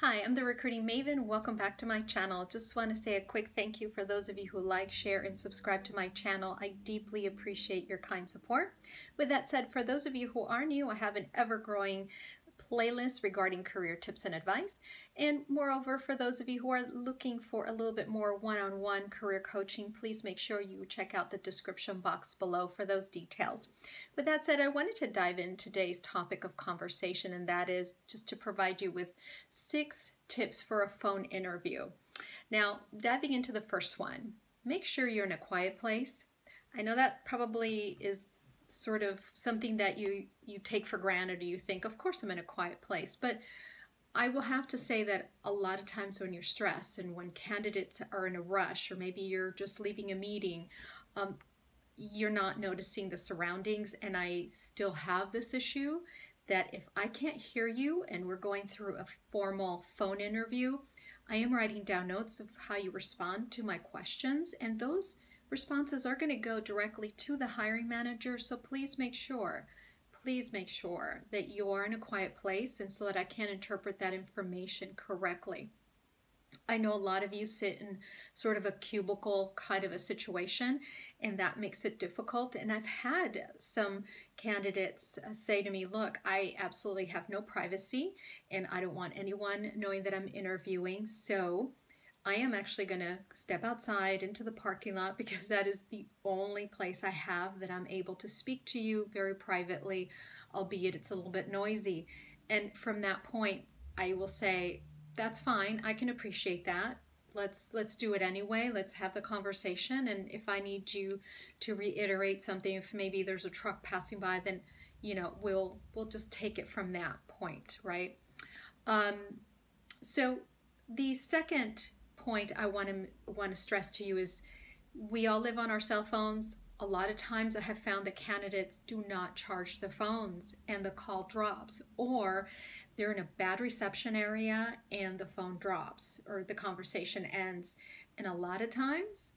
Hi, I'm the Recruiting Maven. Welcome back to my channel. Just want to say a quick thank you for those of you who like, share, and subscribe to my channel. I deeply appreciate your kind support. With that said, for those of you who are new, I have an ever-growing playlist regarding career tips and advice. And moreover, for those of you who are looking for a little bit more one-on-one career coaching, please make sure you check out the description box below for those details. With that said, I wanted to dive in today's topic of conversation, and that is just to provide you with 6 tips for a phone interview. Now, diving into the first one, make sure you're in a quiet place. I know that probably is sort of something that you take for granted, or you think, of course I'm in a quiet place. But I will have to say that a lot of times when you're stressed and when candidates are in a rush, or maybe you're just leaving a meeting, you're not noticing the surroundings. And I still have this issue that if I can't hear you and we're going through a formal phone interview, I am writing down notes of how you respond to my questions, and those responses are going to go directly to the hiring manager. So please make sure that you are in a quiet place, and so that I can interpret that information correctly. I know a lot of you sit in sort of a cubicle kind of a situation, and that makes it difficult. And I've had some candidates say to me, look, I absolutely have no privacy and I don't want anyone knowing that I'm interviewing. So I am actually going to step outside into the parking lot, because that is the only place I have that I'm able to speak to you very privately, albeit it's a little bit noisy. And from that point, I will say, that's fine. I can appreciate that. Let's do it anyway. Let's have the conversation. And if I need you to reiterate something, if maybe there's a truck passing by, then we'll just take it from that point, right? So the second point I want to stress to you is, we all live on our cell phones. A lot of times I have found that candidates do not charge their phones and the call drops, or they're in a bad reception area and the phone drops or the conversation ends. And a lot of times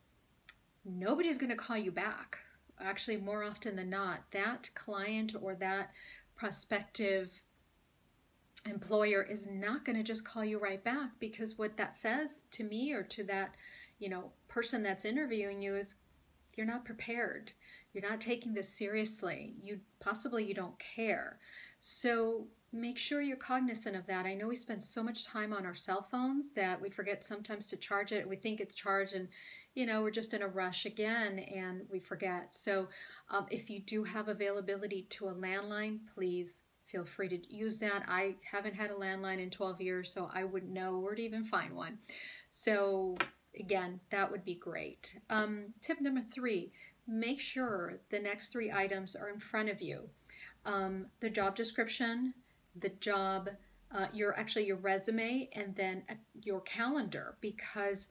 nobody's going to call you back. Actually, more often than not, that client or that prospective employer is not going to just call you right back, because what that says to me or to that person that's interviewing you is, you're not prepared. You're not taking this seriously. You don't care. So make sure you're cognizant of that. I know we spend so much time on our cell phones that we forget sometimes to charge it. We think it's charged, and we're just in a rush again and we forget. So if you do have availability to a landline, please feel free to use that. I haven't had a landline in 12 years, so I wouldn't know where to even find one. So again, that would be great. Tip number 3, make sure the next 3 items are in front of you. The job description, the job, your resume, and then your calendar. Because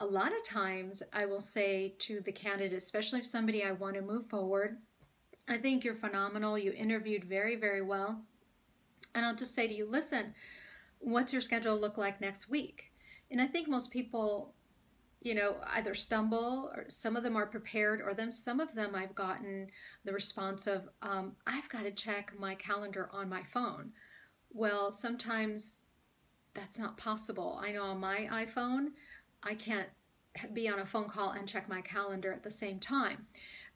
a lot of times I will say to the candidate, especially if somebody I want to move forward, I think you're phenomenal. You interviewed very, very well. And I'll just say to you, listen, what's your schedule look like next week? And I think most people, either stumble, or some of them are prepared, or then some of them I've gotten the response of, I've got to check my calendar on my phone. Well, sometimes that's not possible. I know on my iPhone, I can't be on a phone call and check my calendar at the same time.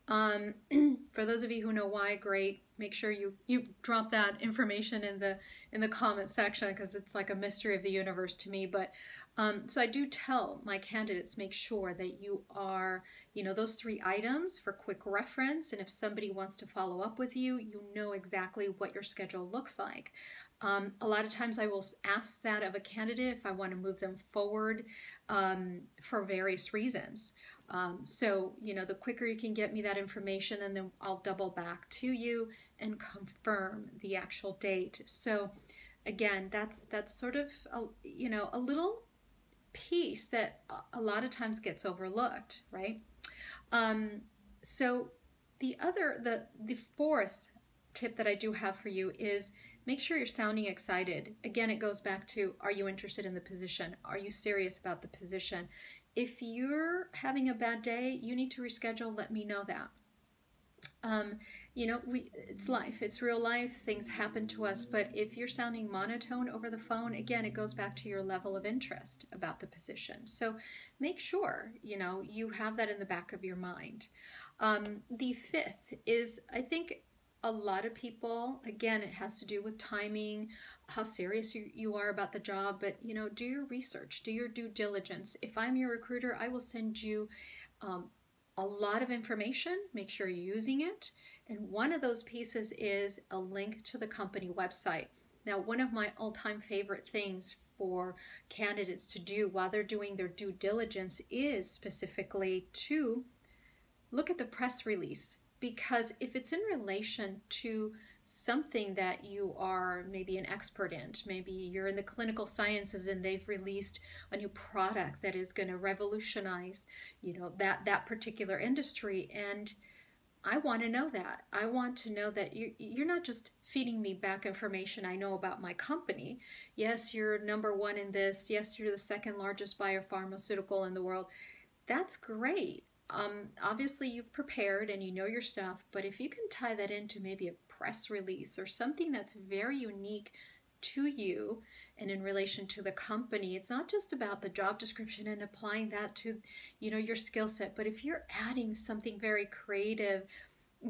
For those of you who know why, great. Make sure you drop that information in the comment section, because it's like a mystery of the universe to me. But so I do tell my candidates, make sure that you are, those 3 items for quick reference. And if somebody wants to follow up with you, you know exactly what your schedule looks like. A lot of times I will ask that of a candidate if I want to move them forward for various reasons. So, the quicker you can get me that information, and then I'll double back to you and confirm the actual date. So again, that's sort of, a little piece that a lot of times gets overlooked, right? So the 4th tip that I do have for you is, make sure you're sounding excited. Again, it goes back to, are you interested in the position? Are you serious about the position? If you're having a bad day, you need to reschedule, let me know that. it's life, it's real life, things happen to us, but if you're sounding monotone over the phone, again, it goes back to your level of interest about the position. So make sure, you have that in the back of your mind. The fifth is, I think, a lot of people, again, it has to do with timing, how serious you are about the job, but do your research, do your due diligence. If I'm your recruiter, I will send you a lot of information. Make sure you're using it. And one of those pieces is a link to the company website. Now, one of my all-time favorite things for candidates to do while they're doing their due diligence is specifically to look at the press release, because if it's in relation to something that you are maybe an expert in, maybe you're in the clinical sciences and they've released a new product that is going to revolutionize, that particular industry, and I want to know that. I want to know that you're not just feeding me back information I know about my company. Yes, you're number one in this. Yes, you're the second largest biopharmaceutical in the world. That's great. Obviously you've prepared and you know your stuff, but if you can tie that into maybe a press release or something that's very unique to you and in relation to the company, it's not just about the job description and applying that to, your skill set, but if you're adding something very creative,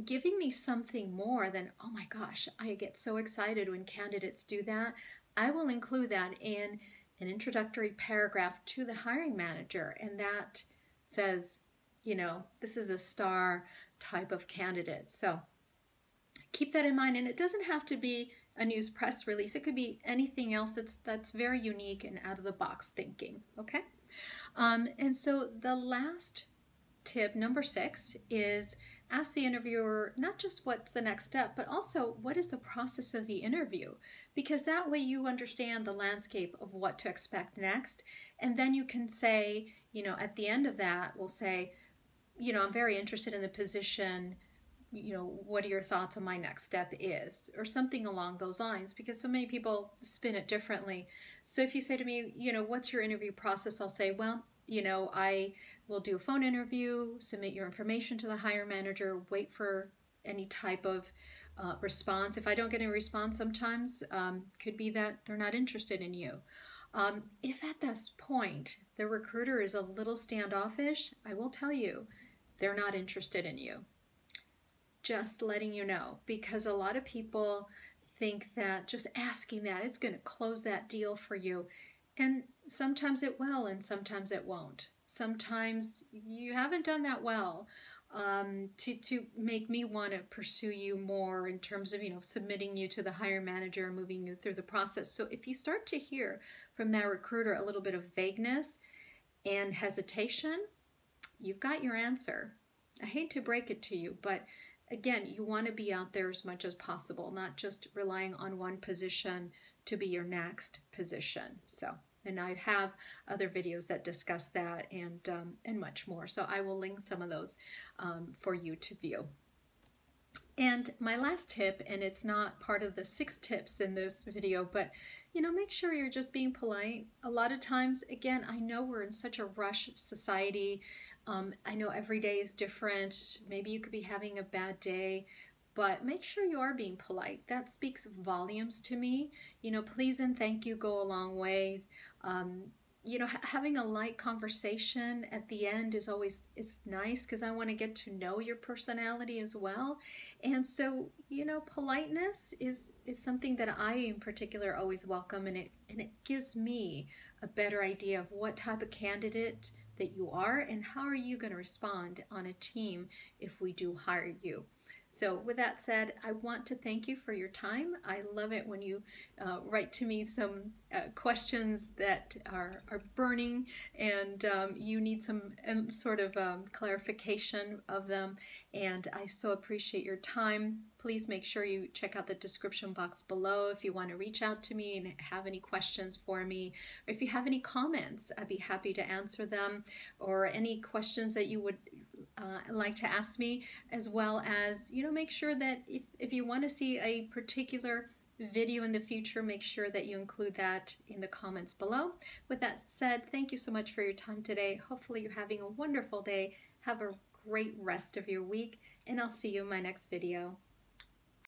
giving me something more, then, oh my gosh, I get so excited when candidates do that. I will include that in an introductory paragraph to the hiring manager, and that says, this is a star type of candidate. So keep that in mind. And it doesn't have to be a news press release. It could be anything else that's very unique and out of the box thinking. Okay. And so the last tip, number 6, is ask the interviewer not just what's the next step, but also what is the process of the interview, because that way you understand the landscape of what to expect next. And then you can say, at the end of that, we'll say, I'm very interested in the position. What are your thoughts on my next step is, or something along those lines, because so many people spin it differently. So if you say to me, what's your interview process? I'll say, well, I will do a phone interview, submit your information to the hiring manager, wait for any type of response. If I don't get a response, sometimes could be that they're not interested in you. If at this point the recruiter is a little standoffish, I will tell you they're not interested in you. Just letting you know, because a lot of people think that just asking that is going to close that deal for you. And sometimes it will, and sometimes it won't. Sometimes you haven't done that well to make me want to pursue you more in terms of, submitting you to the hiring manager and moving you through the process. So if you start to hear from that recruiter a little bit of vagueness and hesitation, you've got your answer. I hate to break it to you, but again, you want to be out there as much as possible, not just relying on one position to be your next position. So, and I have other videos that discuss that and much more. So I will link some of those for you to view. And my last tip, and it's not part of the 6 tips in this video, but make sure you're just being polite. A lot of times, again, I know we're in such a rush society. I know every day is different. Maybe you could be having a bad day, but make sure you are being polite. That speaks volumes to me. Please and thank you go a long way. Having a light conversation at the end is nice, because I want to get to know your personality as well. And so, politeness is something that I in particular always welcome, and it gives me a better idea of what type of candidate that you are and how are you going to respond on a team if we do hire you. So with that said, I want to thank you for your time. I love it when you write to me some questions that are burning and you need some sort of clarification of them. And I so appreciate your time. Please make sure you check out the description box below if you want to reach out to me and have any questions for me. Or if you have any comments, I'd be happy to answer them, or any questions that you would like to ask me, as well as, make sure that if you want to see a particular video in the future, make sure that you include that in the comments below. With that said, thank you so much for your time today. Hopefully you're having a wonderful day. Have a great rest of your week, and I'll see you in my next video.